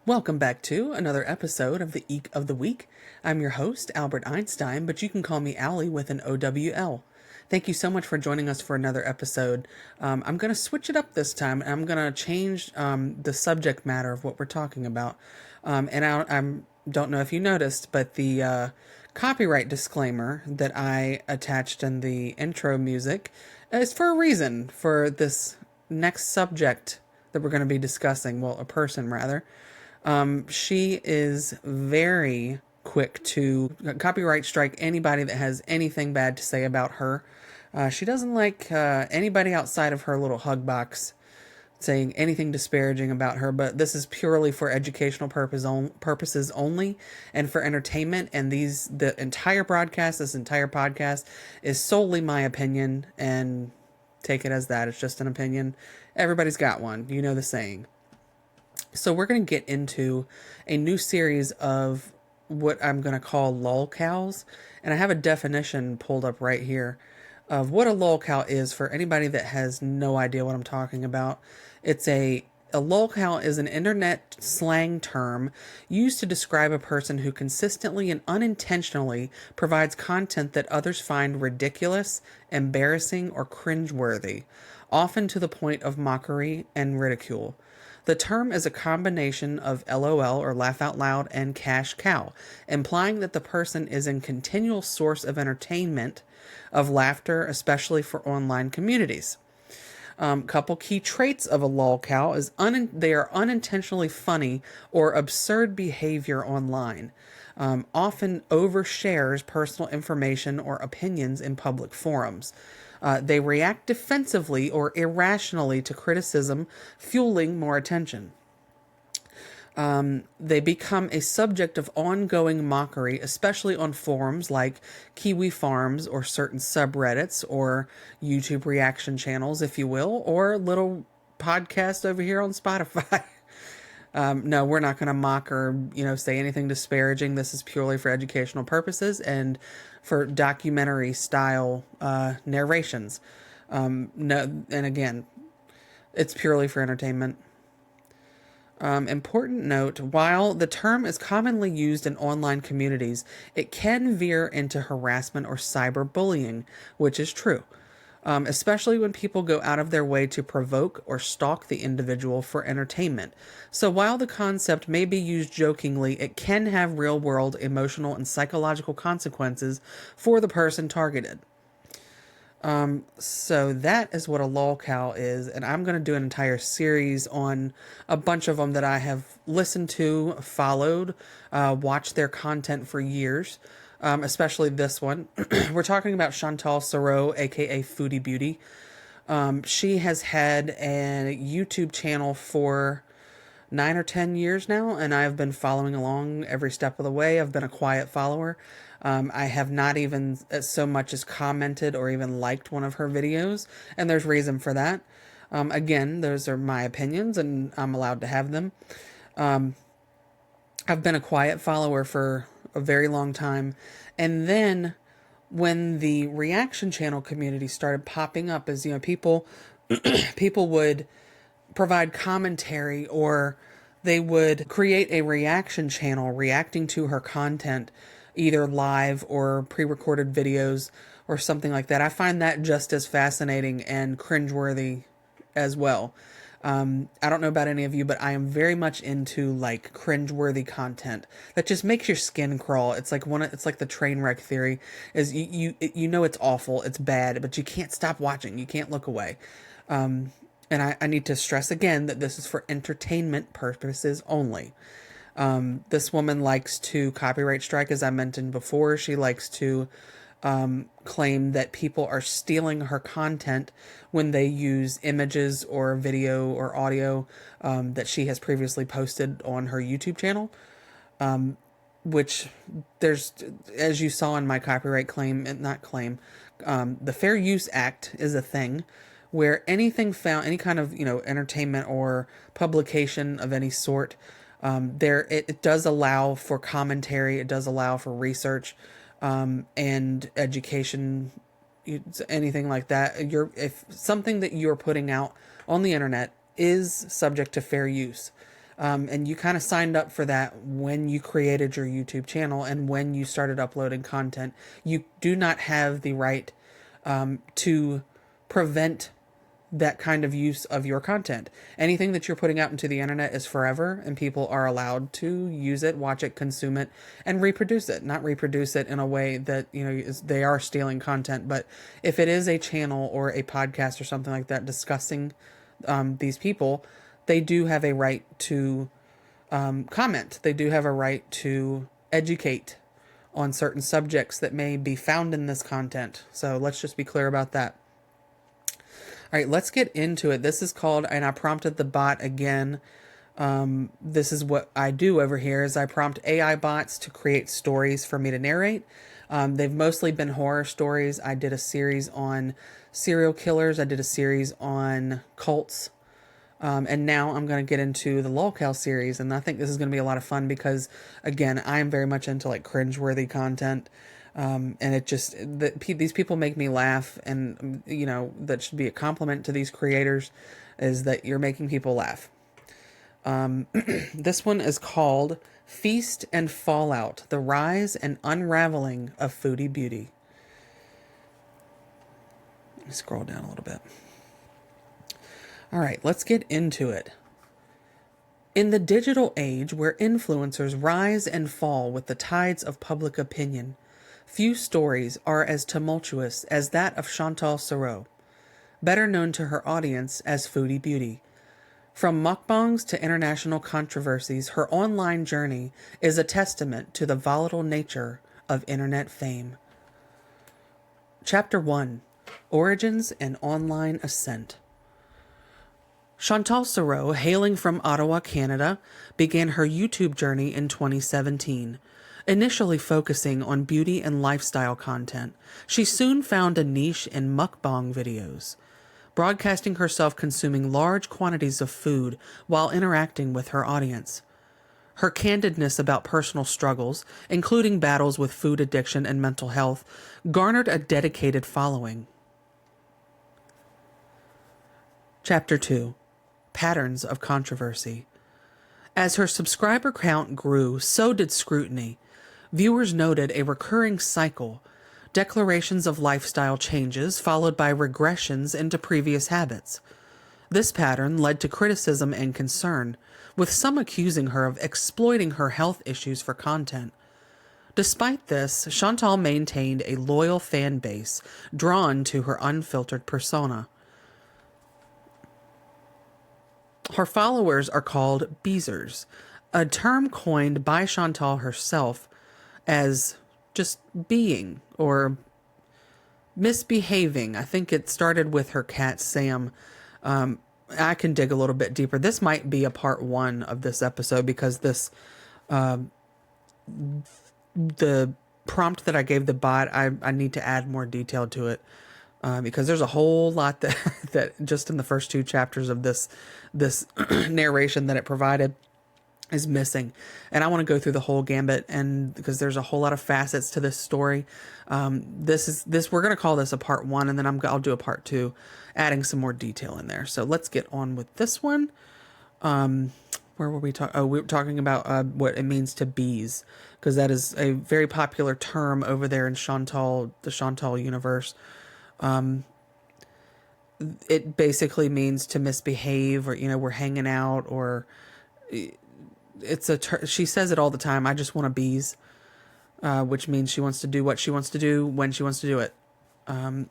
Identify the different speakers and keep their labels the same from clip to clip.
Speaker 1: Welcome back to another episode of the Eek of the Week. I'm your host, Albert Einstein, but you can call me Allie with an OWL. Thank you so much for joining us for another episode. I'm going to switch it up this time. I'm going to change the subject matter of what we're talking about. I don't know if you noticed, but the copyright disclaimer that I attached in the intro music is for a reason for this next subject that we're going to be discussing. Well, a person rather. She is very quick to copyright strike anybody that has anything bad to say about her. She doesn't like anybody outside of her little hug box saying anything disparaging about her, but this is purely for educational purposes only and for entertainment. And the entire broadcast, this entire podcast, is solely my opinion, and take it as that. It's just an opinion. Everybody's got one. You know the saying. So we're going to get into a new series of what I'm going to call LolCows. And I have a definition pulled up right here of what a LolCow is for anybody that has no idea what I'm talking about. A LolCow is an internet slang term used to describe a person who consistently and unintentionally provides content that others find ridiculous, embarrassing, or cringeworthy, often to the point of mockery and ridicule. The term is a combination of LOL or laugh out loud and cash cow, implying that the person is a continual source of entertainment, of laughter, especially for online communities. Couple key traits of a LolCow is they are unintentionally funny or absurd behavior online. Often overshares personal information or opinions in public forums. They react defensively or irrationally to criticism, fueling more attention. They become a subject of ongoing mockery, especially on forums like Kiwi Farms or certain subreddits or YouTube reaction channels, if you will, or little podcast over here on Spotify. No, we're not going to mock or, say anything disparaging. This is purely for educational purposes and for documentary style narrations. No, and again, it's purely for entertainment. Important note, while the term is commonly used in online communities, it can veer into harassment or cyberbullying, which is true. Especially when people go out of their way to provoke or stalk the individual for entertainment. So while the concept may be used jokingly, it can have real-world emotional and psychological consequences for the person targeted. So that is what a LolCow is, and I'm going to do an entire series on a bunch of them that I have listened to, followed, watched their content for years. Especially this one. We're talking about Chantal Sarot, aka Foodie Beauty. She has had a YouTube channel for 9 or 10 years now, and I've been following along every step of the way. I've been a quiet follower. I have not even so much as commented or even liked one of her videos, and there's reason for that. Again, those are my opinions, and I'm allowed to have them. I've been a quiet follower for a very long time. And then when the reaction channel community started popping up, as people people would provide commentary, or they would create a reaction channel reacting to her content, either live or pre-recorded videos or something like that. I find that just as fascinating and cringeworthy as well. I don't know about any of you, but I am very much into like cringeworthy content that just makes your skin crawl. It's like it's like the train wreck theory is you know it's awful, it's bad, but you can't stop watching. You can't look away. And I need to stress again that this is for entertainment purposes only. This woman likes to copyright strike, as I mentioned before. She likes to claim that people are stealing her content when they use images or video or audio that she has previously posted on her YouTube channel. Which there's, as you saw in my copyright claim, not claim, the Fair Use Act is a thing where anything found, any kind of, entertainment or publication of any sort, it does allow for commentary, it does allow for research, and education, anything like that. If something that you're putting out on the internet is subject to fair use, And you kind of signed up for that when you created your YouTube channel and when you started uploading content. You do not have the right to prevent that kind of use of your content. Anything that you're putting out into the internet is forever, and people are allowed to use it, watch it, consume it, and reproduce it. Not reproduce it in a way that, they are stealing content, but if it is a channel or a podcast or something like that discussing these people, they do have a right to comment. They do have a right to educate on certain subjects that may be found in this content. So let's just be clear about that. All right, let's get into it. This is called, and I prompted the bot again. This is what I do over here is I prompt AI bots to create stories for me to narrate. They've mostly been horror stories. I did a series on serial killers. I did a series on cults. And now I'm going to get into the LolCows series. And I think this is going to be a lot of fun because, again, I am very much into like cringeworthy content. And it just, these people make me laugh, and, that should be a compliment to these creators, is that you're making people laugh. This one is called Feast and Fallout, The Rise and Unraveling of Foodie Beauty. Let me scroll down a little bit. All right, let's get into it. In the digital age where influencers rise and fall with the tides of public opinion, few stories are as tumultuous as that of Chantal Sarrau, better known to her audience as Foodie Beauty. From mukbangs to international controversies, her online journey is a testament to the volatile nature of internet fame. Chapter 1: Origins and Online Ascent. Chantal Sarrau, hailing from Ottawa, Canada, began her YouTube journey in 2017. Initially focusing on beauty and lifestyle content, she soon found a niche in mukbang videos, broadcasting herself consuming large quantities of food while interacting with her audience. Her candidness about personal struggles, including battles with food addiction and mental health, garnered a dedicated following. Chapter 2: Patterns of Controversy. As her subscriber count grew, so did scrutiny. Viewers noted a recurring cycle: declarations of lifestyle changes followed by regressions into previous habits. This pattern led to criticism and concern, with some accusing her of exploiting her health issues for content. Despite this, Chantal maintained a loyal fan base drawn to her unfiltered persona. Her followers are called Beezers, a term coined by Chantal herself as just being or misbehaving. I think it started with her cat, Sam. I can dig a little bit deeper. This might be a part 1 of this episode because the prompt that I gave the bot, I need to add more detail to it. Because there's a whole lot that just in the first 2 chapters of this narration that it provided is missing. And I want to go through the whole gambit, and because there's a whole lot of facets to this story. We're going to call this a part 1, and then I'll do a part 2, adding some more detail in there. So let's get on with this one. Where were we talking? Oh, we were talking about what it means to bees, because that is a very popular term over there in the Chantal universe. It basically means to misbehave, or, we're hanging out, or she says it all the time. I just want a bees, which means she wants to do what she wants to do when she wants to do it. All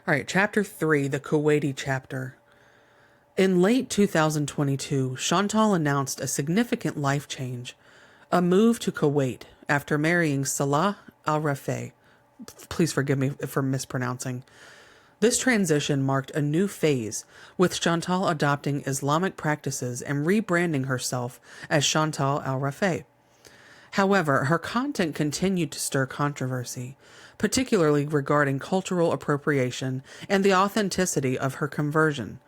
Speaker 1: right. Chapter 3, the Kuwaiti chapter. In late 2022, Chantal announced a significant life change, a move to Kuwait after marrying Salah Al-Rafai. Please forgive me for mispronouncing. This transition marked a new phase, with Chantal adopting Islamic practices and rebranding herself as Chantal Al-Rafai. However, her content continued to stir controversy, particularly regarding cultural appropriation and the authenticity of her conversion.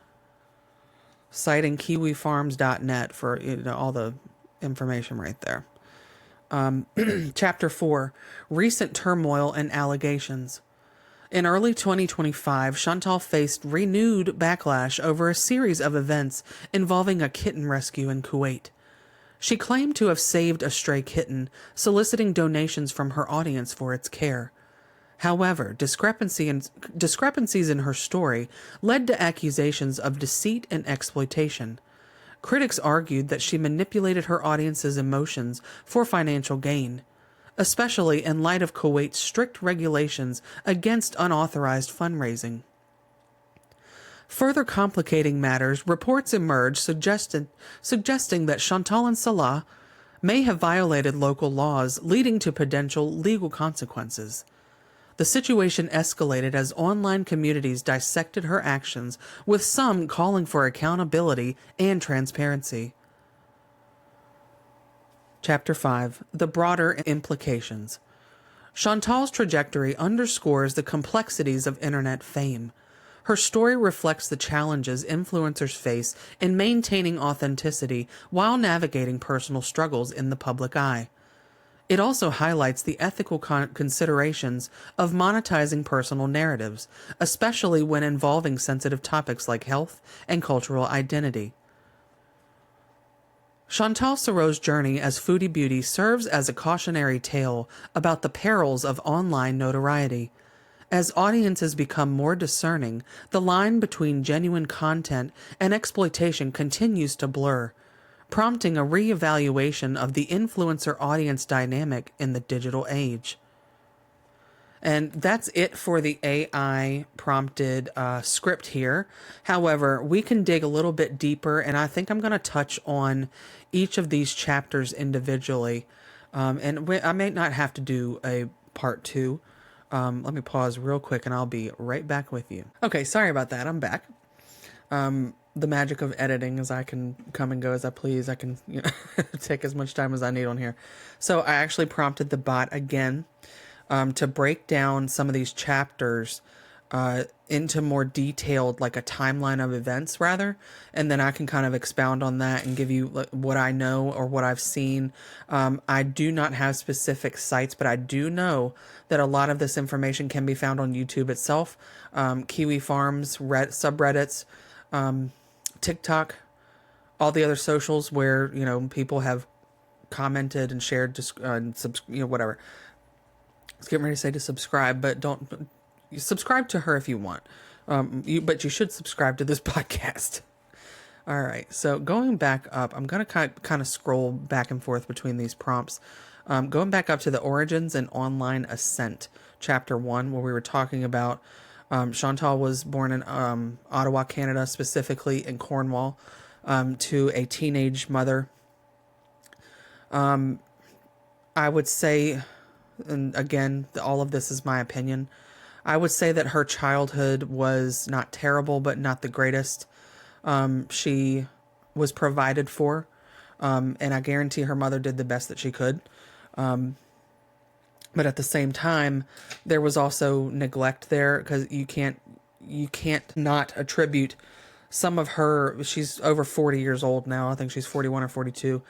Speaker 1: Citing kiwifarms.net for all the information right there. Chapter 4, Recent Turmoil and Allegations. In early 2025, Chantal faced renewed backlash over a series of events involving a kitten rescue in Kuwait. She claimed to have saved a stray kitten, soliciting donations from her audience for its care. However, discrepancies in her story led to accusations of deceit and exploitation. Critics argued that she manipulated her audience's emotions for financial gain, especially in light of Kuwait's strict regulations against unauthorized fundraising. Further complicating matters, reports emerged suggesting that Chantal and Salah may have violated local laws, leading to potential legal consequences. The situation escalated as online communities dissected her actions, with some calling for accountability and transparency. Chapter 5. The Broader Implications. Chantal's trajectory underscores the complexities of internet fame. Her story reflects the challenges influencers face in maintaining authenticity while navigating personal struggles in the public eye. It also highlights the ethical considerations of monetizing personal narratives, especially when involving sensitive topics like health and cultural identity. Chantal Sarrau's journey as Foodie Beauty serves as a cautionary tale about the perils of online notoriety. As audiences become more discerning, the line between genuine content and exploitation continues to blur, prompting a reevaluation of the influencer-audience dynamic in the digital age. And that's it for the AI prompted script here. However, we can dig a little bit deeper, and I think I'm going to touch on each of these chapters individually. I may not have to do a part 2. Let me pause real quick, and I'll be right back with you. Okay, sorry about that. I'm back. The magic of editing is I can come and go as I please. I can take as much time as I need on here. So I actually prompted the bot again to break down some of these chapters into more detailed, like a timeline of events rather, and then I can kind of expound on that and give you what I know or what I've seen. I do not have specific sites, but I do know that a lot of this information can be found on YouTube itself, Kiwi Farms, subreddits, TikTok, all the other socials where, people have commented and shared, whatever. I was getting ready to say to subscribe, but don't subscribe to her if you want. But you should subscribe to this podcast. All right. So going back up, I'm going to kind of scroll back and forth between these prompts. Going back up to the Origins and Online Ascent, Chapter 1, where we were talking about Chantal was born in Ottawa, Canada, specifically in Cornwall, to a teenage mother. I would say, and again, all of this is my opinion, I would say that her childhood was not terrible, but not the greatest. She was provided for, and I guarantee her mother did the best that she could. But at the same time, there was also neglect there, because you can't not attribute some of her, she's over 40 years old now. I think she's 41 or 42.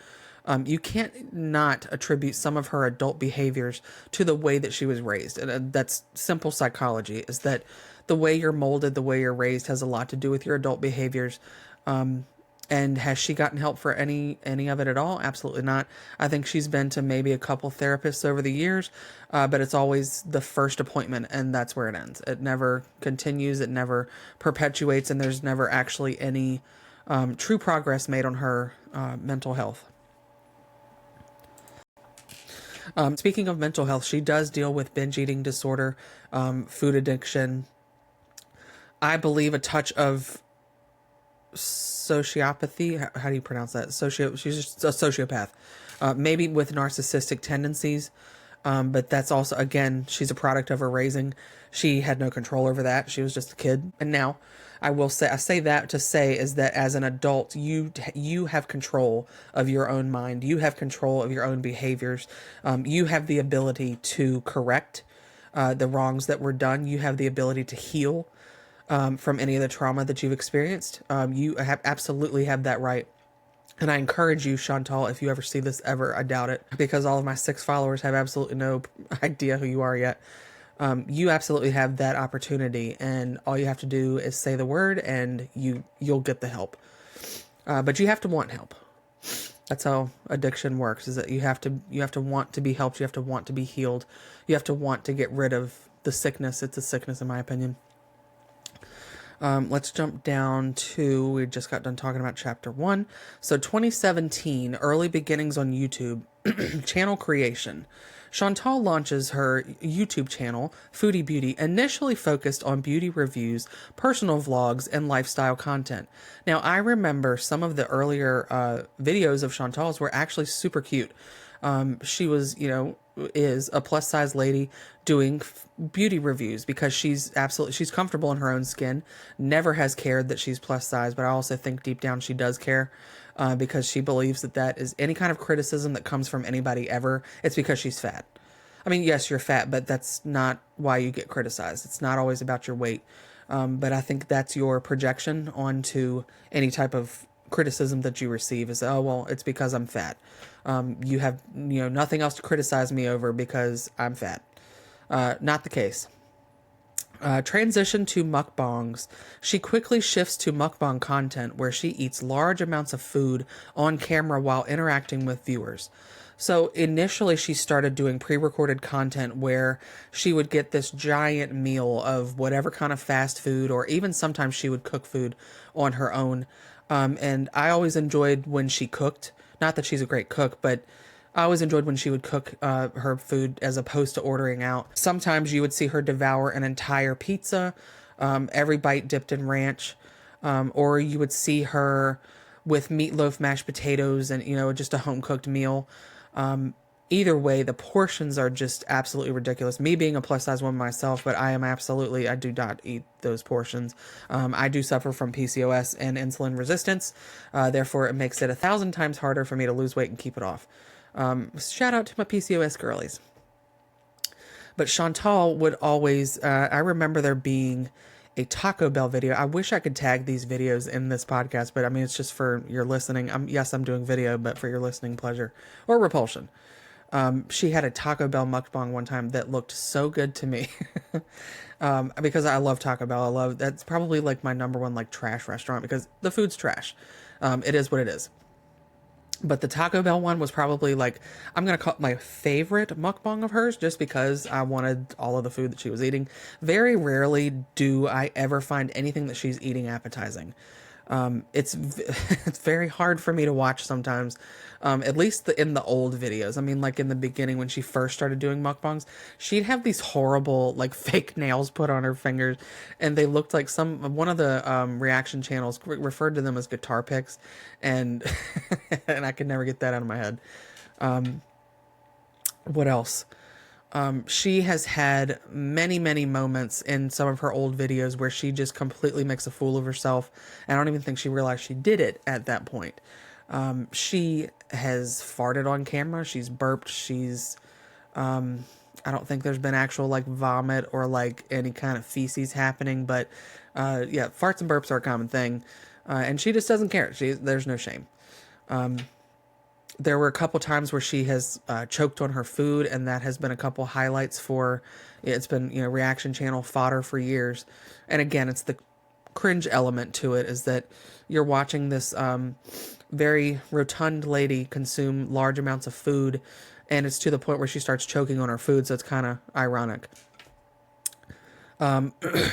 Speaker 1: You can't not attribute some of her adult behaviors to the way that she was raised. And that's simple psychology, is that the way you're molded, the way you're raised has a lot to do with your adult behaviors. And has she gotten help for any of it at all? Absolutely not. I think she's been to maybe a couple therapists over the years, but it's always the first appointment, and that's where it ends. It never continues. It never perpetuates, and there's never actually any true progress made on her mental health. Speaking of mental health, she does deal with binge eating disorder, food addiction, I believe a touch of sociopathy. How do you pronounce that? She's just a sociopath, maybe with narcissistic tendencies. But that's also, again, she's a product of her raising. She had no control over that. She was just a kid. And now I say that to say is that as an adult, you have control of your own mind. You have control of your own behaviors. You have the ability to correct the wrongs that were done. You have the ability to heal from any of the trauma that you've experienced. You absolutely have that right. And I encourage you, Chantal, if you ever see this ever, I doubt it, because all of my 6 followers have absolutely no idea who you are yet. You absolutely have that opportunity, and all you have to do is say the word, and you'll get the help. But you have to want help. That's how addiction works. Is that you have to want to be helped. You have to want to be healed. You have to want to get rid of the sickness. It's a sickness, in my opinion. Let's jump down to, we just got done talking about chapter 1. So 2017, early beginnings on YouTube, channel creation. Chantal launches her YouTube channel, Foodie Beauty, initially focused on beauty reviews, personal vlogs, and lifestyle content. Now, I remember some of the earlier videos of Chantal's were actually super cute. She was, is a plus size lady doing beauty reviews because she's comfortable in her own skin, never has cared that she's plus size, but I also think deep down she does care, because she believes that is any kind of criticism that comes from anybody ever, it's because she's fat. I mean, yes, you're fat, but that's not why you get criticized. It's not always about your weight. But I think that's your projection onto any type of criticism that you receive is, oh, well, it's because I'm fat. You have, nothing else to criticize me over because I'm fat. Not the case. Transition to mukbangs. She quickly shifts to mukbang content where she eats large amounts of food on camera while interacting with viewers. So initially she started doing pre-recorded content where she would get this giant meal of whatever kind of fast food, or even sometimes she would cook food on her own. And I always enjoyed when she cooked. Not that she's a great cook, but I always enjoyed when she would cook her food as opposed to ordering out. Sometimes you would see her devour an entire pizza, every bite dipped in ranch, or you would see her with meatloaf, mashed potatoes, and, just a home-cooked meal. Either way, the portions are just absolutely ridiculous. Me being a plus-size woman myself, but I do not eat those portions. I do suffer from PCOS and insulin resistance, therefore it makes it 1,000 times harder for me to lose weight and keep it off. Shout out to my PCOS girlies. But Chantal would always, I remember there being a Taco Bell video. I wish I could tag these videos in this podcast, but I mean, it's just for your listening. Yes, I'm doing video, but for your listening pleasure or repulsion. She had a Taco Bell mukbang one time that looked so good to me. Because I love Taco Bell. That's probably like my number one, like, trash restaurant because the food's trash. It is what it is. But the Taco Bell one was probably, like, I'm going to call it my favorite mukbang of hers just because I wanted all of the food that she was eating. Very rarely do I ever find anything that she's eating appetizing. It's very hard for me to watch sometimes, at least in the old videos. I mean, like in the beginning when she first started doing mukbangs, she'd have these horrible, like, fake nails put on her fingers, and they looked like one of the reaction channels referred to them as guitar picks, and and I could never get that out of my head. What else? She has had many, many moments in some of her old videos where she just completely makes a fool of herself. And I don't even think she realized she did it at that point. She has farted on camera. She's burped. I don't think there's been actual, like, vomit or, like, any kind of feces happening. But, yeah, farts and burps are a common thing. And she just doesn't care. There's no shame. There were a couple times where she has choked on her food, and that has been a couple highlights for, it's been, reaction channel fodder for years. And again, it's the cringe element to it, is that you're watching this very rotund lady consume large amounts of food, and it's to the point where she starts choking on her food, so it's kind of ironic.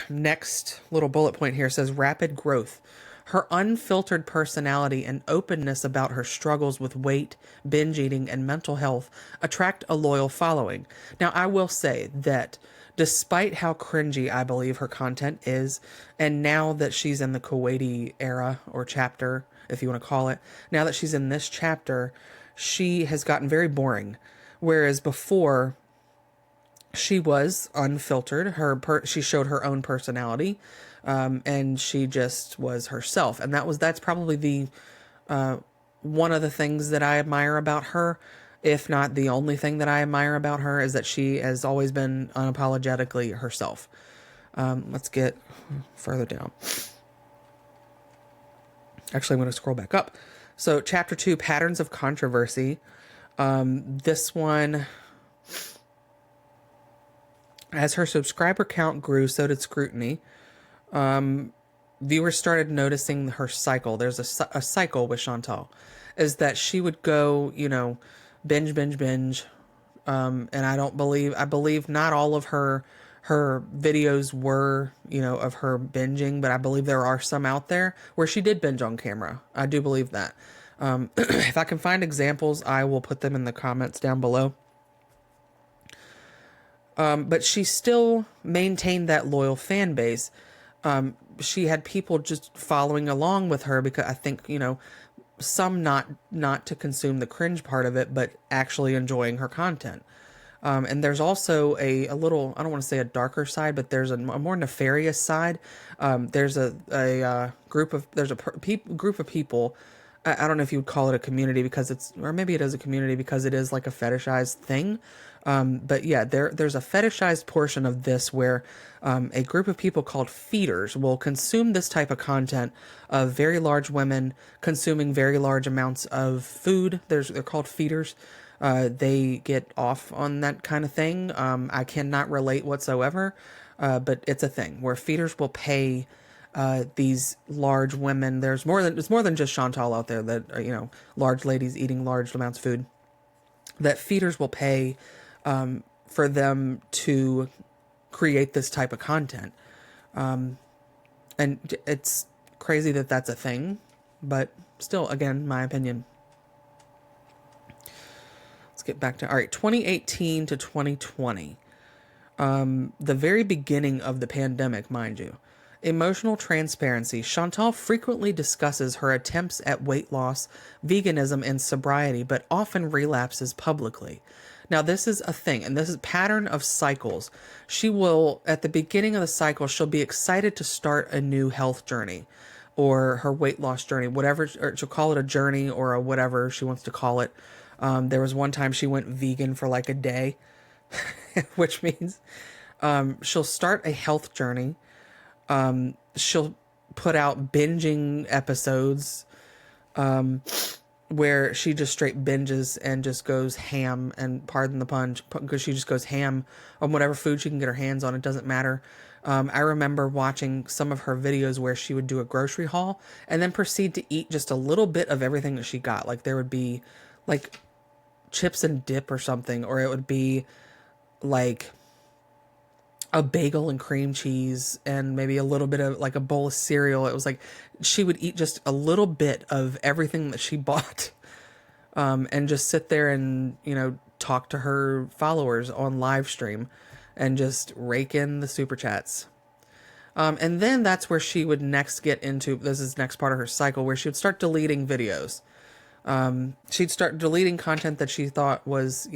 Speaker 1: Next little bullet point here says rapid growth. Her unfiltered personality and openness about her struggles with weight, binge eating, and mental health attract a loyal following. Now, I will say that despite how cringy I believe her content is, and now that she's in the Kuwaiti era, or chapter, if you want to call it, now that she's in this chapter, she has gotten very boring. Whereas before, she was unfiltered. She showed her own personality. And she just was herself. And that's probably the one of the things that I admire about her, if not the only thing that I admire about her, is that she has always been unapologetically herself. Let's get further down. Actually, I'm going to scroll back up. So chapter 2, Patterns of Controversy. This one, As her subscriber count grew, so did scrutiny. Viewers started noticing her cycle. There's a cycle with Chantal, is that she would go, binge, binge, binge. And I believe not all of her videos were, of her binging, but I believe there are some out there where she did binge on camera. I do believe that. If I can find examples, I will put them in the comments down below. But she still maintained that loyal fan base. She had people just following along with her because I think, some not to consume the cringe part of it, but actually enjoying her content. And there's also a little, I don't want to say a darker side, but there's a more nefarious side. There's a group of people. I don't know if you would call it a community or maybe it is a community because it is like a fetishized thing. But yeah, there's a fetishized portion of this where a group of people called feeders will consume this type of content of very large women consuming very large amounts of food. They're called feeders. They get off on that kind of thing. I cannot relate whatsoever, but it's a thing where feeders will pay these large women. It's more than just Chantal out there that are, large ladies eating large amounts of food. That feeders will pay for them to create this type of content, and it's crazy that that's a thing, but still, again, my opinion. Let's get back to, all right, 2018 to 2020. The very beginning of the pandemic, mind you. Emotional transparency. Chantal frequently discusses her attempts at weight loss, veganism, and sobriety, but often relapses publicly. Now, this is a thing, and this is a pattern of cycles. She will, at the beginning of the cycle, she'll be excited to start a new health journey or her weight loss journey, whatever, or she'll call it a journey or a whatever she wants to call it. There was one time she went vegan for like a day, which means she'll start a health journey. She'll put out binging episodes where she just straight binges and just goes ham, and pardon the pun, because she just goes ham on whatever food she can get her hands on. It doesn't matter. I remember watching some of her videos where she would do a grocery haul and then proceed to eat just a little bit of everything that she got. Like there would be like chips and dip or something, or it would be like a bagel and cream cheese and maybe a little bit of like a bowl of cereal. It was like she would eat just a little bit of everything that she bought, and just sit there and, talk to her followers on live stream and just rake in the super chats. And then that's where she would next get into, this is next part of her cycle, where she would start deleting videos. She'd start deleting content that she thought was,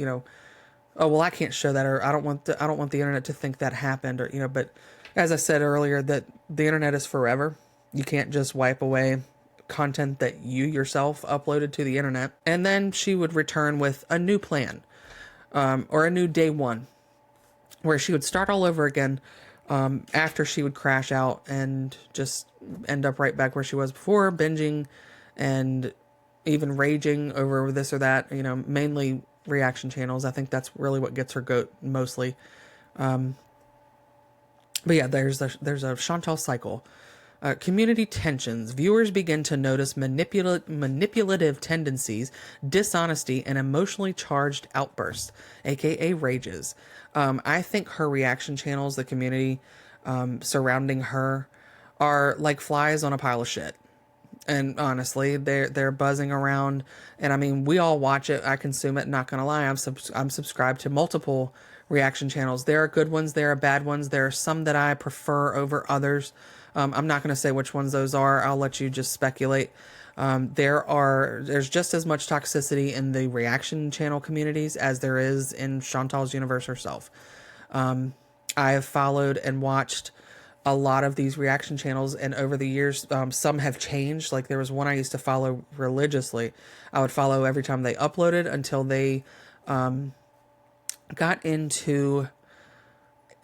Speaker 1: oh, well, I can't show that, or I don't want the internet to think that happened, or, but as I said earlier, that the internet is forever. You can't just wipe away content that you yourself uploaded to the internet. And then she would return with a new plan, or a new day one, where she would start all over again, after she would crash out and just end up right back where she was before, binging and even raging over this or that, mainly reaction channels. I think that's really what gets her goat mostly. But yeah, there's a Chantal cycle. Community tensions. Viewers begin to notice manipulative tendencies, dishonesty, and emotionally charged outbursts, aka rages. I think her reaction channels, the community surrounding her, are like flies on a pile of shit. And honestly, they're buzzing around, and I mean, we all watch it. I consume it. Not gonna lie, I'm subscribed to multiple reaction channels. There are good ones, there are bad ones. There are some that I prefer over others. I'm not gonna say which ones those are. I'll let you just speculate. There's just as much toxicity in the reaction channel communities as there is in Chantal's universe herself. I have followed and watched a lot of these reaction channels, and over the years, some have changed. Like there was one I used to follow religiously. I would follow every time they uploaded until they got into,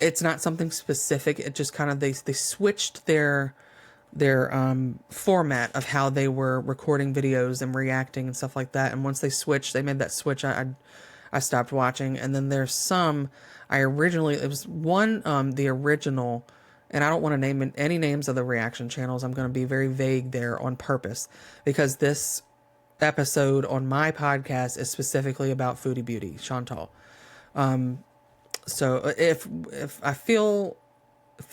Speaker 1: it's not something specific. It just kind of, they switched their format of how they were recording videos and reacting and stuff like that. And once they switched, they made that switch. I I stopped watching. And then there's some it was one, the original, and I don't want to name any names of the reaction channels. I'm going to be very vague there on purpose because this episode on my podcast is specifically about Foodie Beauty, Chantal. So if I feel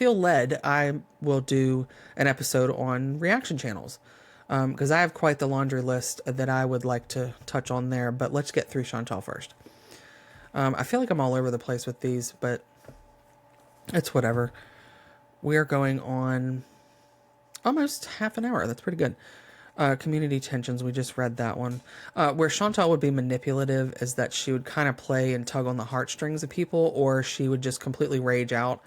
Speaker 1: led, I will do an episode on reaction channels. Because I have quite the laundry list that I would like to touch on there. But let's get through Chantal first. I feel like I'm all over the place with these, but it's whatever. We are going on almost half an hour. That's pretty good. Community tensions, we just read that one. Where Chantal would be manipulative is that she would kind of play and tug on the heartstrings of people, or she would just completely rage out,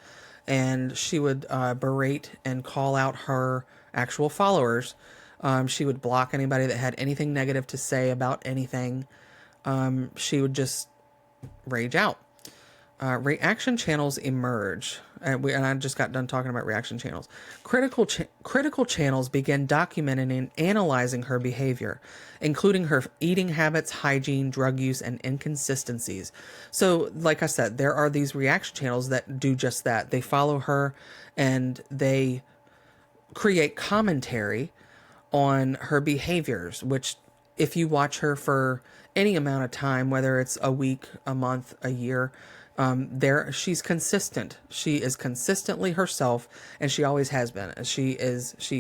Speaker 1: and she would berate and call out her actual followers. She would block anybody that had anything negative to say about anything. She would just rage out. Reaction channels emerge. And I just got done talking about reaction channels. Critical channels begin documenting and analyzing her behavior, including her eating habits, hygiene, drug use, and inconsistencies. So, like I said, there are these reaction channels that do just that. They follow her and they create commentary on her behaviors, which if you watch her for any amount of time, whether it's a week, a month, a year, she's consistent. She is consistently herself, and she always has been. She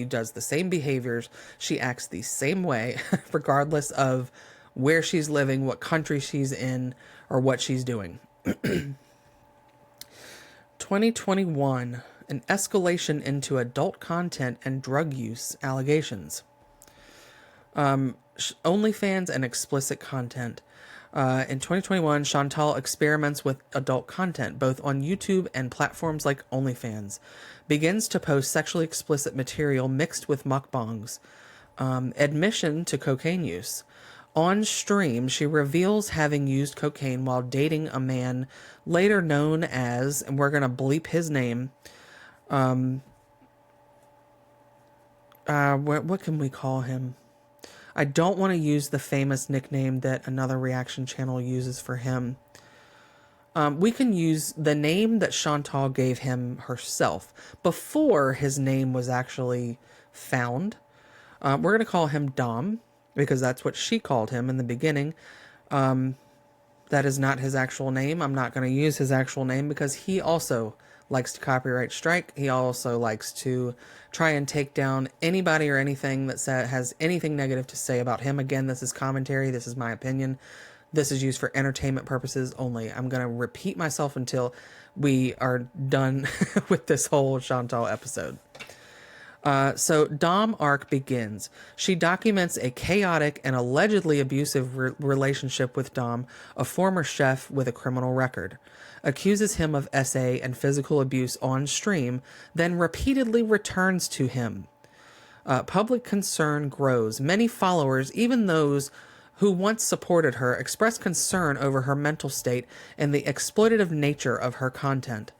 Speaker 1: does the same behaviors. She acts the same way, regardless of where she's living, what country she's in, or what she's doing. 2021, an escalation into adult content and drug use allegations. OnlyFans and explicit content. In 2021, Chantal experiments with adult content, both on YouTube and platforms like OnlyFans. Begins to post sexually explicit material mixed with mukbangs. Admission to cocaine use. On stream, she reveals having used cocaine while dating a man later known as, and we're going to bleep his name, what can we call him? I don't want to use the famous nickname that another reaction channel uses for him. We can use the name that Chantal gave him herself before his name was actually found. We're going to call him Dom because that's what she called him in the beginning. That is not his actual name. I'm not going to use his actual name because he also likes to copyright strike. He also likes to try and take down anybody or anything that has anything negative to say about him. Again, this is commentary. This is my opinion. This is used for entertainment purposes only. I'm going to repeat myself until we are done with this whole Chantal episode. So Dom arc begins. She documents a chaotic and allegedly abusive relationship with Dom, a former chef with a criminal record. Accuses him of SA and physical abuse on stream, then repeatedly returns to him. Public concern grows. Many followers, even those who once supported her, express concern over her mental state and the exploitative nature of her content.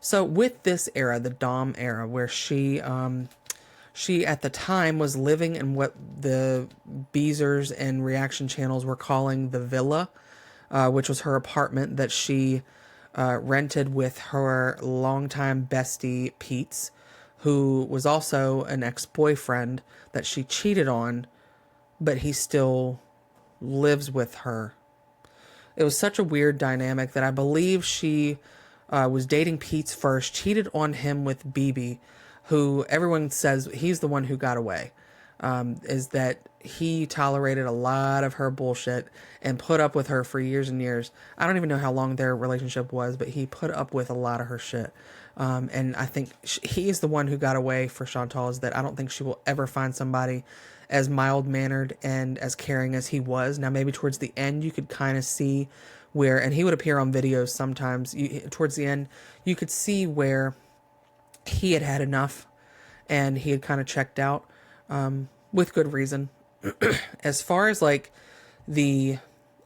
Speaker 1: So with this era, the Dom era, where she at the time was living in what the Beezers and reaction channels were calling the villa, which was her apartment that she rented with her longtime bestie, Pete's, who was also an ex-boyfriend that she cheated on, but he still lives with her. It was such a weird dynamic that I believe she was dating Pete's first, cheated on him with BB, who everyone says he's the one who got away. Is that he tolerated a lot of her bullshit and put up with her for years and years. I don't even know how long their relationship was, but he put up with a lot of her shit. And I think he is the one who got away for Chantal, is that I don't think she will ever find somebody as mild-mannered and as caring as he was. Now, maybe towards the end, you could kind of see where, and he would appear on videos sometimes, towards the end, you could see where he had had enough and he had kind of checked out. With good reason. As far as like the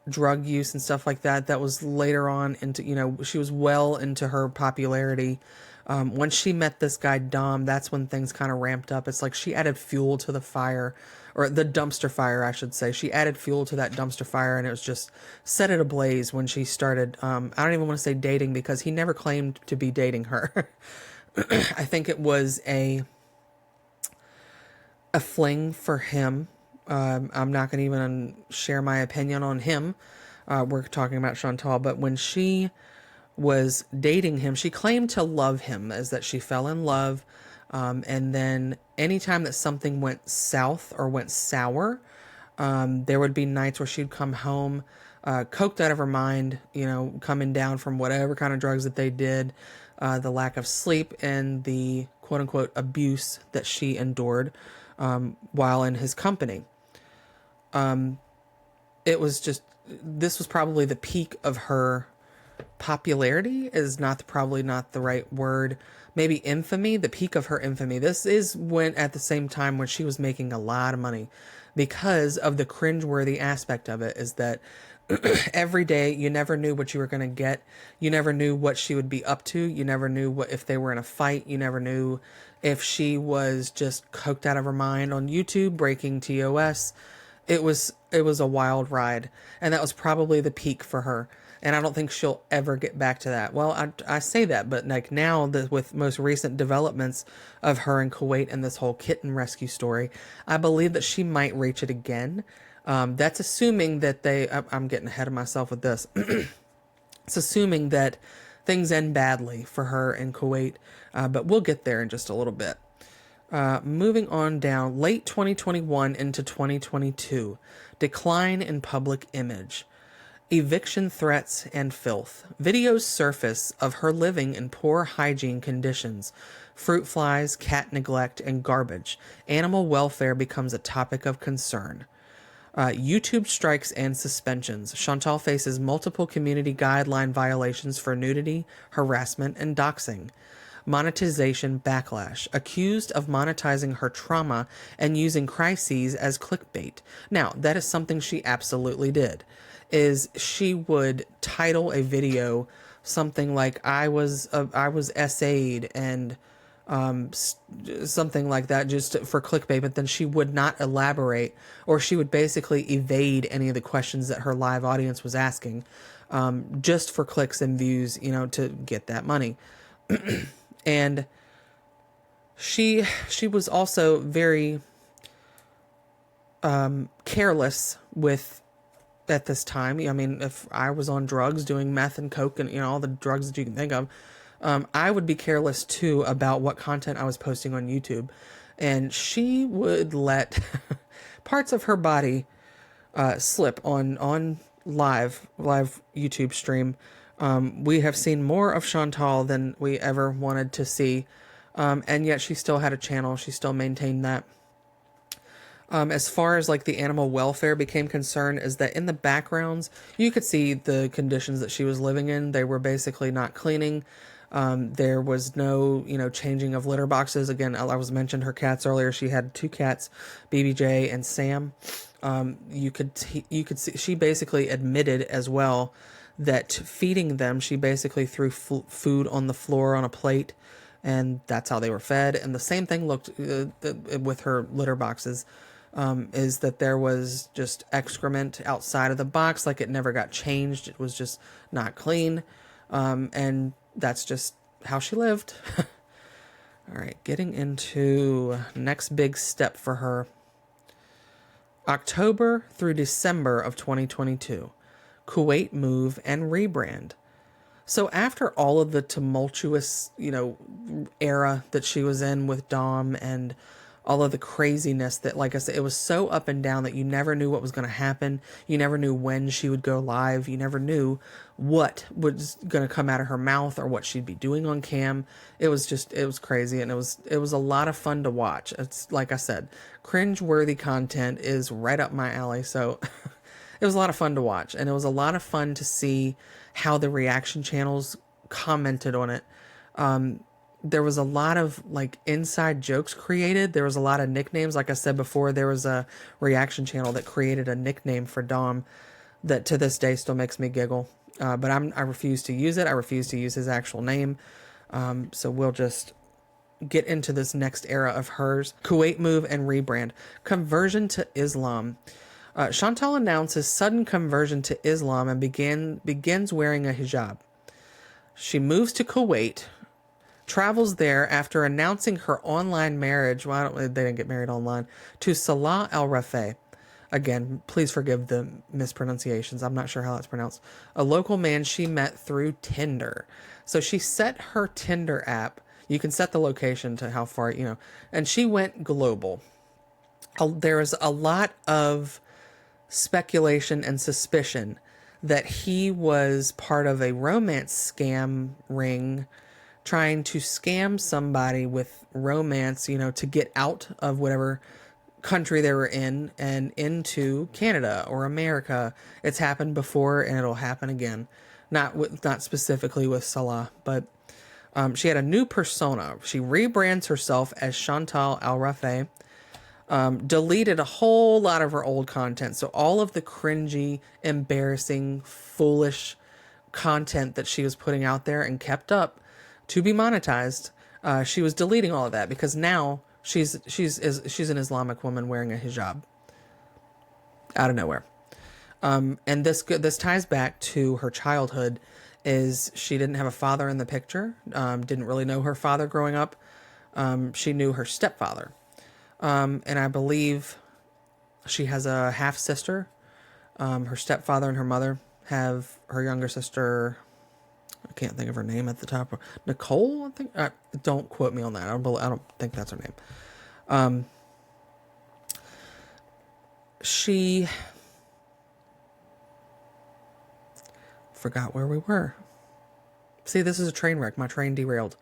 Speaker 1: drug use and stuff like that, that was later on into, she was well into her popularity When she met this guy, Dom, that's when things kind of ramped up. It's like she added fuel to the fire, or the dumpster fire, I should say. She added fuel to that dumpster fire, and it was just set it ablaze when she started. I don't even want to say dating, because he never claimed to be dating her. I think it was a fling for him. I'm not going to even share my opinion on him. We're talking about Chantal, but when she was dating him, she claimed to love him, as that she fell in love. And then anytime that something went south or went sour, there would be nights where she'd come home, coked out of her mind, coming down from whatever kind of drugs that they did, the lack of sleep and the quote unquote abuse that she endured, while in his company. This was probably the peak of her popularity, is probably not the right word. Maybe infamy, the peak of her infamy. This is at the same time when she was making a lot of money, because of the cringeworthy aspect of it, is that every day you never knew what you were going to get. You never knew what she would be up to. You never knew if they were in a fight. You never knew if she was just coked out of her mind on YouTube, breaking TOS. It was a wild ride, and that was probably the peak for her. And I don't think she'll ever get back to that. Well, I say that, but like now, with most recent developments of her in Kuwait and this whole kitten rescue story, I believe that she might reach it again. That's assuming that I'm getting ahead of myself with this. It's assuming that things end badly for her in Kuwait, but we'll get there in just a little bit. Moving on down, late 2021 into 2022, decline in public image. Eviction threats and filth. Videos surface of her living in poor hygiene conditions. Fruit flies, cat neglect, and garbage. Animal welfare becomes a topic of concern. YouTube strikes and suspensions. Chantal faces multiple community guideline violations for nudity, harassment, and doxing. Monetization backlash. Accused of monetizing her trauma and using crises as clickbait. Now, that is something she absolutely did. Is she would title a video something like I was essayed, and something like that, just for clickbait, but then she would not elaborate, or she would basically evade any of the questions that her live audience was asking, just for clicks and views, to get that money. And she was also very careless with, at this time. I mean, if I was on drugs, doing meth and coke and all the drugs that you can think of, I would be careless too about what content I was posting on YouTube. And she would let parts of her body slip on live YouTube stream. We have seen more of Chantal than we ever wanted to see, and yet she still had a channel. She still maintained that. As far as like the animal welfare became concerned, is that in the backgrounds you could see the conditions that she was living in. They were basically not cleaning. There was no, changing of litter boxes. Again, I was mentioned her cats earlier. She had 2 cats, BBJ and Sam. You could see, she basically admitted as well that feeding them, she basically threw food on the floor on a plate, and that's how they were fed. And the same thing looked with her litter boxes, is that there was just excrement outside of the box, like it never got changed. It was just not clean, and that's just how she lived. All right, getting into next big step for her. October through December of 2022. Kuwait move and rebrand. So after all of the tumultuous, era that she was in with Dom, and all of the craziness that, like I said, it was so up and down that you never knew what was going to happen. You never knew when she would go live. You never knew what was going to come out of her mouth or what she'd be doing on cam. It was crazy, and it was a lot of fun to watch. It's like I said, cringe-worthy content is right up my alley. So it was a lot of fun to watch, and it was a lot of fun to see how the reaction channels commented on it. There was a lot of like inside jokes created. There was a lot of nicknames. Like I said before, there was a reaction channel that created a nickname for Dom that to this day still makes me giggle. But I refuse to use it. I refuse to use his actual name. So we'll just get into this next era of hers. Kuwait move and rebrand. Conversion to Islam. Chantal announces sudden conversion to Islam and begins wearing a hijab. She moves to Kuwait, travels there after announcing her online marriage. Well, they didn't get married online, to Salah Al Rafi. Again, please forgive the mispronunciations. I'm not sure how that's pronounced. A local man she met through Tinder. So she set her Tinder app. You can set the location to how far, and she went global. There is a lot of speculation and suspicion that he was part of a romance scam ring trying to scam somebody with romance, to get out of whatever country they were in and into Canada or America. It's happened before and it'll happen again. Not specifically with Salah, but she had a new persona. She rebrands herself as Chantal Al Rafi. Deleted a whole lot of her old content. So all of the cringy, embarrassing, foolish content that she was putting out there and kept up to be monetized, she was deleting all of that because now she's an Islamic woman wearing a hijab out of nowhere. And this ties back to her childhood. Is she didn't have a father in the picture, didn't really know her father growing up. She knew her stepfather. And I believe she has a half sister. Her stepfather and her mother have her younger sister. I can't think of her name at the top. Nicole, I think. Don't quote me on that. I don't think that's her name. She forgot where we were. See, this is a train wreck. My train derailed.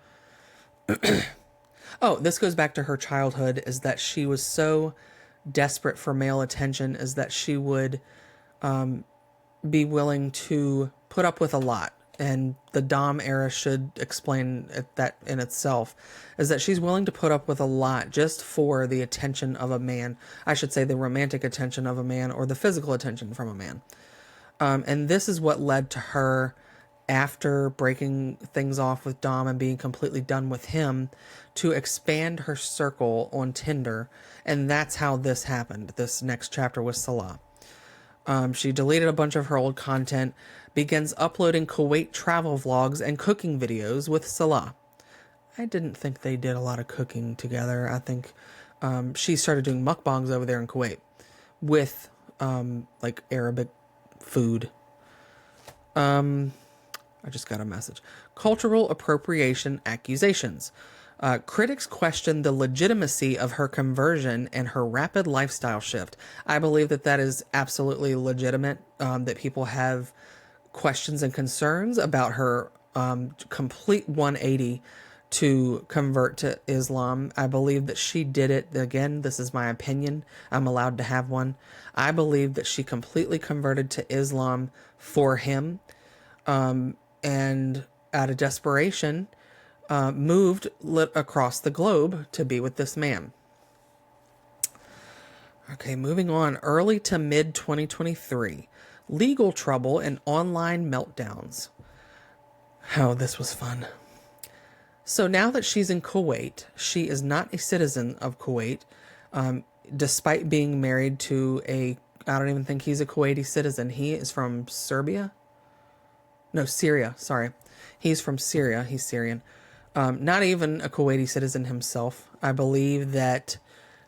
Speaker 1: Oh, this goes back to her childhood, is that she was so desperate for male attention, is that she would be willing to put up with a lot. And the Dom era should explain that in itself, is that she's willing to put up with a lot just for the attention of a man. I should say the romantic attention of a man or the physical attention from a man. And this is what led to her, after breaking things off with Dom and being completely done with him, to expand her circle on Tinder. And that's how this happened. This next chapter with Salah. She deleted a bunch of her old content, begins uploading Kuwait travel vlogs and cooking videos with Salah. I didn't think they did a lot of cooking together. I think she started doing mukbangs over there in Kuwait with like Arabic food. I just got a message. Cultural appropriation accusations. Critics question the legitimacy of her conversion and her rapid lifestyle shift. I believe that is absolutely legitimate, that people have questions and concerns about her complete 180 to convert to Islam. I believe that she did it. Again, this is my opinion. I'm allowed to have one. I believe that she completely converted to Islam for him. And out of desperation, moved across the globe to be with this man. Okay, moving on. Early to mid 2023. Legal trouble and online meltdowns. Oh, this was fun. So now that she's in Kuwait, she is not a citizen of Kuwait, despite being married to I don't even think he's a Kuwaiti citizen. He is from Syria. Sorry. He's from Syria. He's Syrian. Not even a Kuwaiti citizen himself. I believe that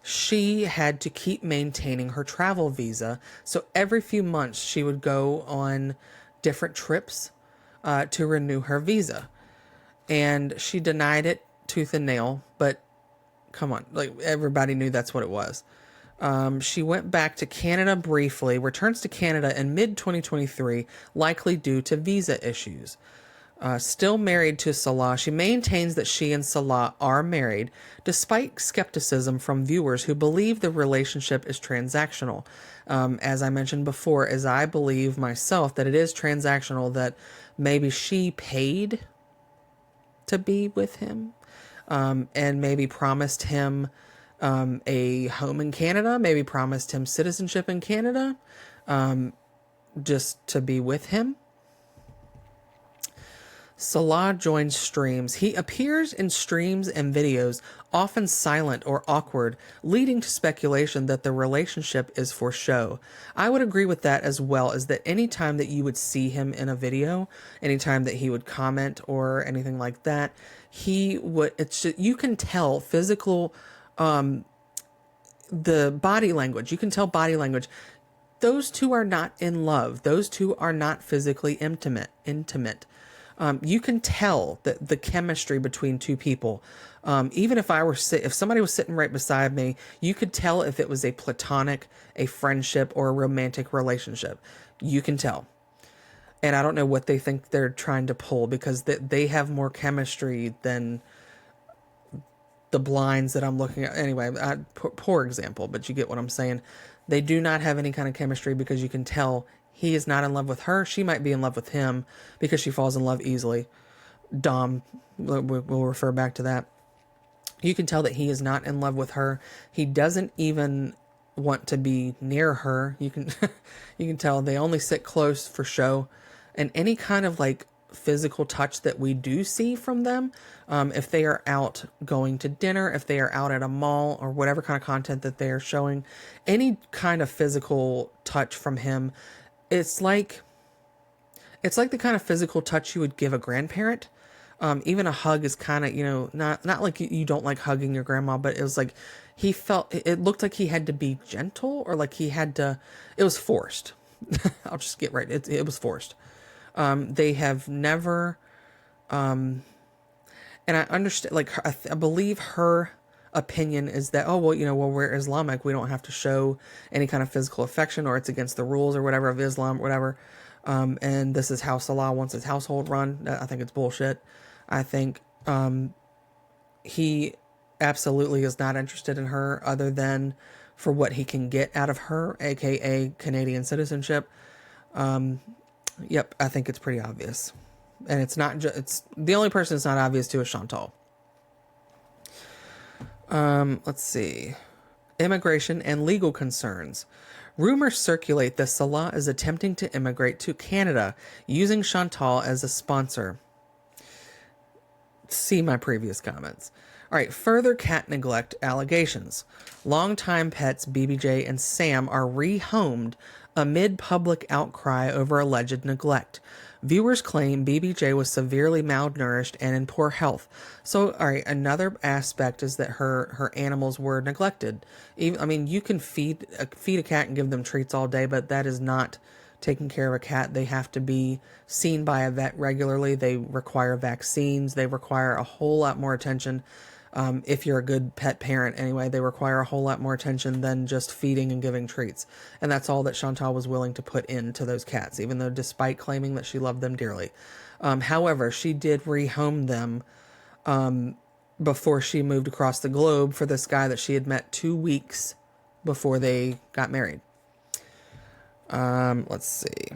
Speaker 1: she had to keep maintaining her travel visa. So every few months she would go on different trips to renew her visa. And she denied it tooth and nail, but come on, like everybody knew that's what it was. She went back to Canada briefly, returns to Canada in mid-2023, likely due to visa issues. Still married to Salah, she maintains that she and Salah are married, despite skepticism from viewers who believe the relationship is transactional. As I mentioned before, as I believe myself that it is transactional, that maybe she paid to be with him, and maybe promised him a home in Canada, maybe promised him citizenship in Canada, just to be with him. Salah joins streams. He appears in streams and videos, often silent or awkward, leading to speculation that the relationship is for show. I would agree with that, as well as that any time that you would see him in a video, anytime that he would comment or anything like that, he would, it's just, you can tell physical, the body language, you can tell body language. Those two are not in love. Those two are not physically intimate. You can tell that the chemistry between two people. Even if if somebody was sitting right beside me, you could tell if it was a platonic, a friendship, or a romantic relationship. You can tell. And I don't know what they think they're trying to pull, because they have more chemistry than the blinds that I'm looking at. Anyway, poor example, but you get what I'm saying. They do not have any kind of chemistry, because you can tell he is not in love with her. She might be in love with him because she falls in love easily. Dom, we'll refer back to that. You can tell that he is not in love with her. He doesn't even want to be near her. You can you can tell they only sit close for show. And any kind of like physical touch that we do see from them, if they are out going to dinner, if they are out at a mall, or whatever kind of content that they are showing, any kind of physical touch from him, it's like the kind of physical touch you would give a grandparent. Even a hug is kind of, not like you don't like hugging your grandma, but it was like it looked like he had to be gentle, or like it was forced. I'll just get right. It was forced. They have never, and I understand, like, I believe her opinion is that, we're Islamic, we don't have to show any kind of physical affection, or it's against the rules or whatever of Islam, whatever. And this is how Salah wants his household run. I think it's bullshit. I think, he absolutely is not interested in her, other than for what he can get out of her, aka Canadian citizenship. Yep, I think it's pretty obvious. And it's not just, it's the only person it's not obvious to is Chantal. Let's see. Immigration and legal concerns. Rumors circulate that Salah is attempting to immigrate to Canada using Chantal as a sponsor. See my previous comments. All right, further cat neglect allegations. Longtime pets BBJ and Sam are rehomed amid public outcry over alleged neglect. Viewers claim BBJ was severely malnourished and in poor health. So, all right, another aspect is that her animals were neglected. You can feed a cat and give them treats all day, but that is not taking care of a cat. They have to be seen by a vet regularly. They require vaccines. They require a whole lot more attention. If you're a good pet parent anyway, they require a whole lot more attention than just feeding and giving treats. And that's all that Chantal was willing to put into those cats, even though despite claiming that she loved them dearly. However, she did rehome them before she moved across the globe for this guy that she had met 2 weeks before they got married. Let's see.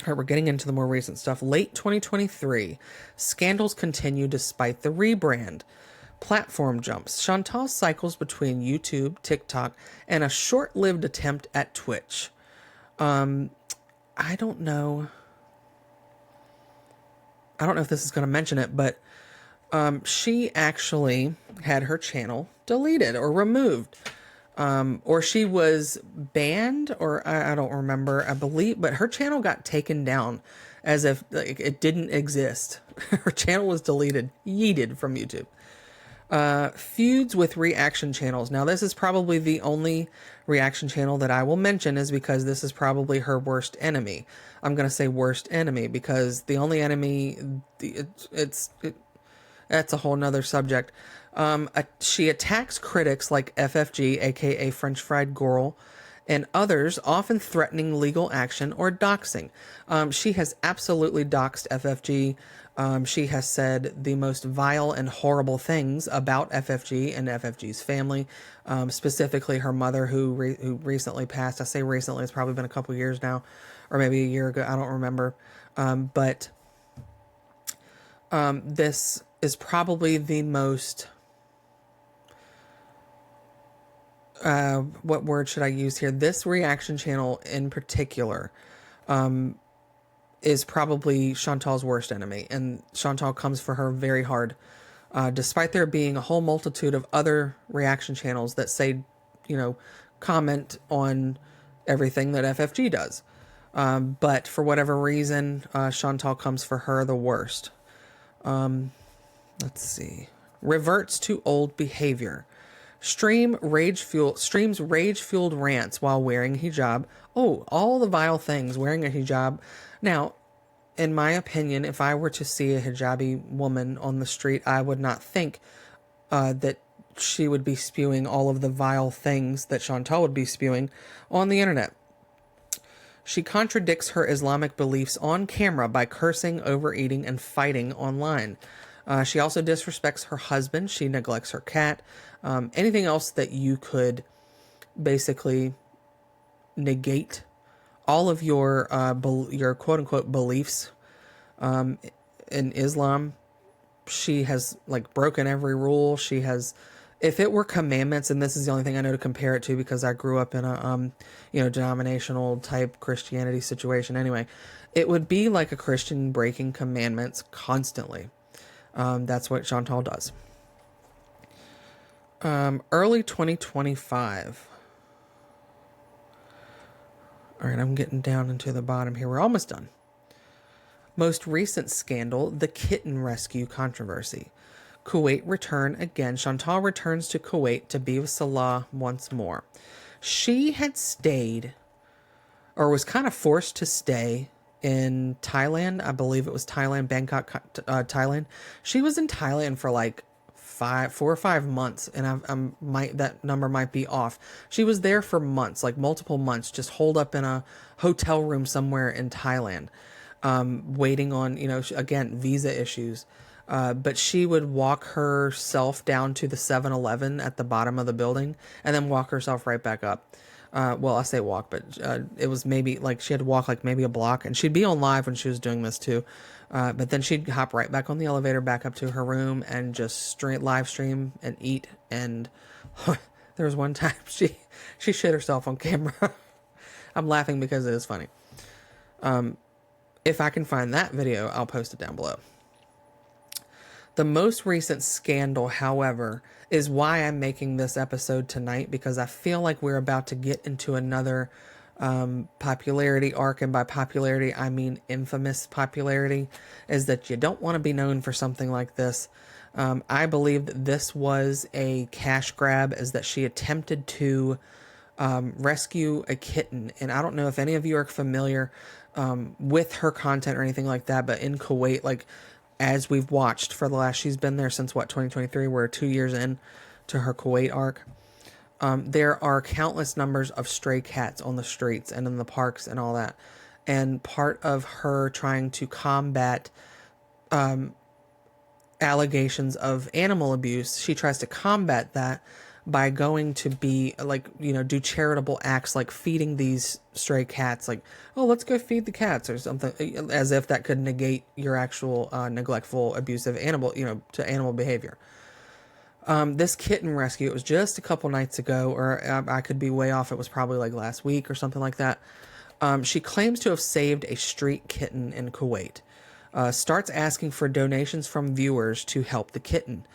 Speaker 1: All right, we're getting into the more recent stuff. Late 2023, scandals continue despite the rebrand. Platform jumps. Chantal cycles between YouTube, TikTok, and a short-lived attempt at Twitch. I don't know. I don't know if this is going to mention it, but she actually had her channel deleted or removed. Or she was banned, or I don't remember, I believe, but her channel got taken down as if like, it didn't exist. Her channel was deleted, yeeted from YouTube. Feuds with reaction channels. Now, this is probably the only reaction channel that I will mention, is because this is probably her worst enemy. I'm going to say worst enemy because the only enemy, that's a whole nother subject. She attacks critics like FFG, aka French Fried Girl, and others, often threatening legal action or doxing. She has absolutely doxed FFG. She has said the most vile and horrible things about FFG and FFG's family, specifically her mother, who recently passed. I say recently, it's probably been a couple years now, or maybe a year ago. I don't remember. But this is probably the most... what word should I use here? This reaction channel in particular is probably Chantal's worst enemy, and Chantal comes for her very hard, despite there being a whole multitude of other reaction channels that say, comment on everything that FFG does. But for whatever reason, Chantal comes for her the worst. Let's see. Reverts to old behavior. Streams rage-fueled rants while wearing hijab. Oh, all the vile things, wearing a hijab. Now, in my opinion, if I were to see a hijabi woman on the street, I would not think that she would be spewing all of the vile things that Chantal would be spewing on the internet. She contradicts her Islamic beliefs on camera by cursing, overeating, and fighting online. She also disrespects her husband. She neglects her cat. Anything else that you could basically negate all of your quote-unquote beliefs in Islam. She has broken every rule. She has, if it were commandments, and this is the only thing I know to compare it to because I grew up in a denominational type Christianity situation anyway, it would be like a Christian breaking commandments constantly. That's what Chantal does. Early 2025. All right, I'm getting down into the bottom here. We're almost done. Most recent scandal, the kitten rescue controversy. Kuwait return again. Chantal returns to Kuwait to be with Salah once more. She had stayed, or was kind of forced to stay, in Thailand. I believe it was Thailand, Bangkok, Thailand. She was in Thailand for 4 or 5 months, and that number might be off. She was there for months, multiple months, just holed up in a hotel room somewhere in Thailand, waiting on, again, visa issues. But she would walk herself down to the 7-Eleven at the bottom of the building and then walk herself right back up. Well, I say walk, but it was maybe she had to walk maybe a block, and she'd be on live when she was doing this too. But then she'd hop right back on the elevator back up to her room and just live stream and eat. And there was one time she shit herself on camera. I'm laughing because it is funny. If I can find that video, I'll post it down below. The most recent scandal, however, is why I'm making this episode tonight, because I feel like we're about to get into another popularity arc, and by popularity I mean infamous popularity, is that you don't want to be known for something like this. I believe that this was a cash grab, is that she attempted to rescue a kitten, and I don't know if any of you are familiar with her content or anything like that, but in Kuwait, as we've watched for the last, she's been there since 2023, we're 2 years in to her Kuwait arc. There are countless numbers of stray cats on the streets and in the parks and all that. And part of her trying to combat allegations of animal abuse, she tries to combat that by going to be do charitable acts like feeding these stray cats, oh, let's go feed the cats or something, as if that could negate your actual neglectful, abusive animal behavior. This kitten rescue, it was just a couple nights ago, or I could be way off. It was probably last week or something like that. She claims to have saved a street kitten in Kuwait. Starts asking for donations from viewers to help the kitten.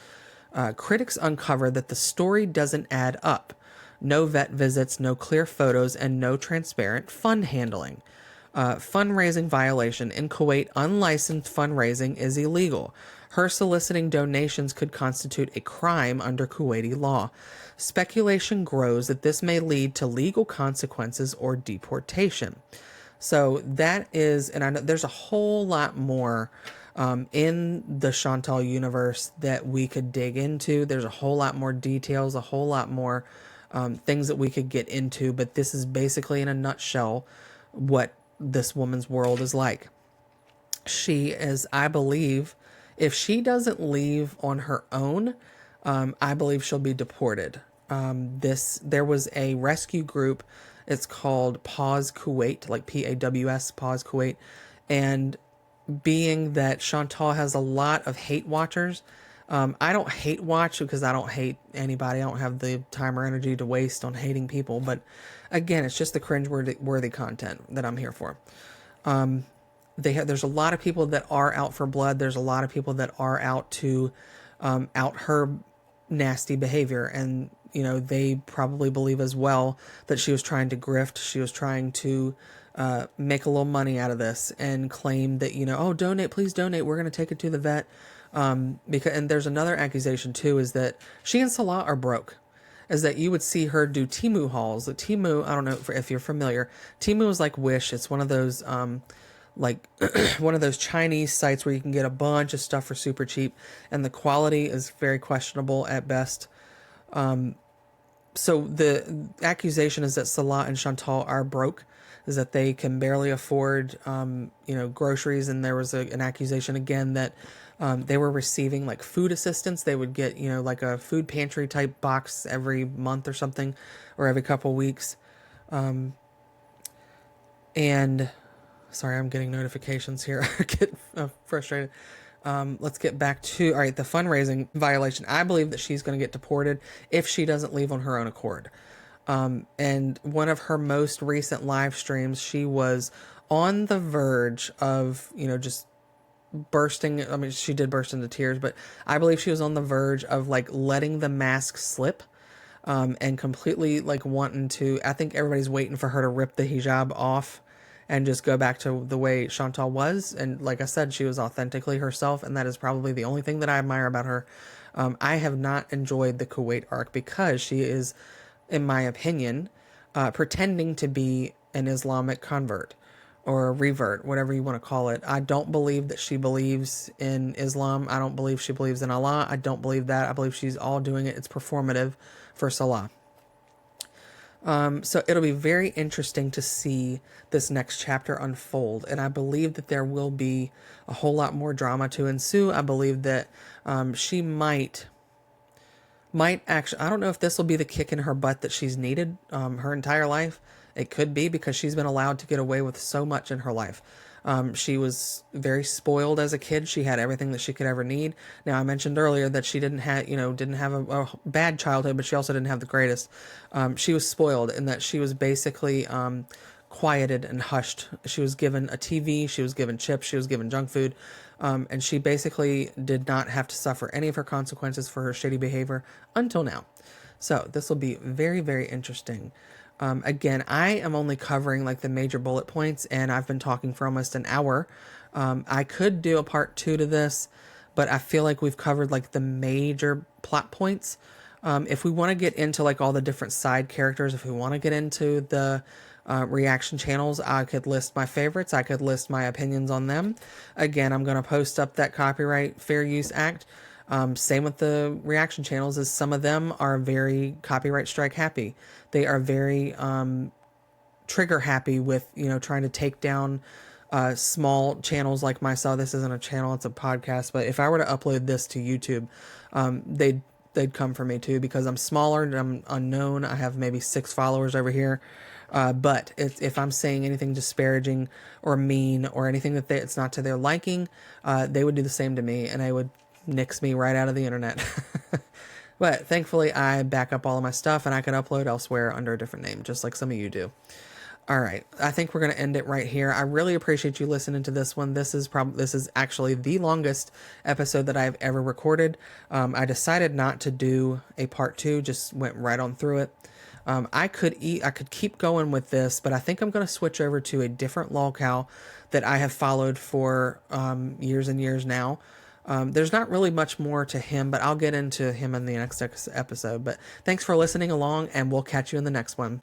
Speaker 1: Critics uncover that the story doesn't add up. No vet visits, no clear photos, and no transparent fund handling. Fundraising violation. In Kuwait, unlicensed fundraising is illegal. Her soliciting donations could constitute a crime under Kuwaiti law. Speculation grows that this may lead to legal consequences or deportation. So that is, and I know there's a whole lot more in the Chantal universe that we could dig into. There's a whole lot more details, a whole lot more things that we could get into, but this is basically in a nutshell what this woman's world is like. She is, I believe, if she doesn't leave on her own, I believe she'll be deported. There was a rescue group. It's called Pause Kuwait, PAWS, Pause Kuwait. And being that Chantal has a lot of hate watchers, I don't hate watch because I don't hate anybody. I don't have the time or energy to waste on hating people. But again, it's just the cringe-worthy content that I'm here for. there's a lot of people that are out for blood. There's a lot of people that are out to out her nasty behavior, and they probably believe as well that she was trying to grift. She was trying to make a little money out of this and claim that oh, donate, please donate, we're going to take it to the vet. Because, and there's another accusation too, is that she and Salah are broke. Is that you would see her do Temu hauls. The Temu, I don't know if you're familiar. Temu is like Wish. It's one of those like one of those Chinese sites where you can get a bunch of stuff for super cheap, and the quality is very questionable at best. So the accusation is that Salah and Chantal are broke, is that they can barely afford groceries, and there was an accusation again that they were receiving like food assistance. They would get like a food pantry type box every month or something, or every couple weeks. And sorry, I'm getting notifications here. I get frustrated. Let's get back to, all right, the fundraising violation. I believe that she's going to get deported if she doesn't leave on her own accord. And one of her most recent live streams, she was on the verge of, just bursting. I mean, she did burst into tears, but I believe she was on the verge of like letting the mask slip, and completely like wanting to, I think everybody's waiting for her to rip the hijab off and just go back to the way Chantal was. And like I said, she was authentically herself, and that is probably the only thing that I admire about her. I have not enjoyed the Kuwait arc because she is, in my opinion, pretending to be an Islamic convert or a revert, whatever you want to call it. I don't believe that she believes in Islam. I don't believe she believes in Allah. I don't believe that. I believe she's all doing it. It's performative for Salah. So it'll be very interesting to see this next chapter unfold, and I believe that there will be a whole lot more drama to ensue. I believe that she might actually, I don't know if this will be the kick in her butt that she's needed her entire life. It could be, because she's been allowed to get away with so much in her life. She was very spoiled as a kid. She had everything that she could ever need. Now, I mentioned earlier that she didn't have a bad childhood, but she also didn't have the greatest. She was spoiled in that she was basically quieted and hushed. She was given a TV, she was given chips, she was given junk food, and she basically did not have to suffer any of her consequences for her shitty behavior until now. So this will be very, very interesting. Again, I am only covering like the major bullet points, and I've been talking for almost an hour. I could do a part 2 to this, but I feel like we've covered like the major plot points. If we want to get into like all the different side characters, if we want to get into the reaction channels, I could list my favorites. I could list my opinions on them. Again, I'm going to post up that Copyright Fair Use Act. Same with the reaction channels, is some of them are very copyright strike happy. They are very trigger happy with, trying to take down small channels like myself. This isn't a channel, it's a podcast. But if I were to upload this to YouTube, they'd come for me too, because I'm smaller and I'm unknown. I have maybe 6 followers over here. But if I'm saying anything disparaging or mean or anything that it's not to their liking, they would do the same to me, and they would nix me right out of the internet. But thankfully I back up all of my stuff, and I can upload elsewhere under a different name, just like some of you do. All right, I think we're going to end it right here. I really appreciate you listening to this one. This is actually the longest episode that I've ever recorded. I decided not to do a part 2, just went right on through it. I could keep going with this, but I think I'm going to switch over to a different LolCow that I have followed for years and years now. There's not really much more to him, but I'll get into him in the next episode. But thanks for listening along, and we'll catch you in the next one.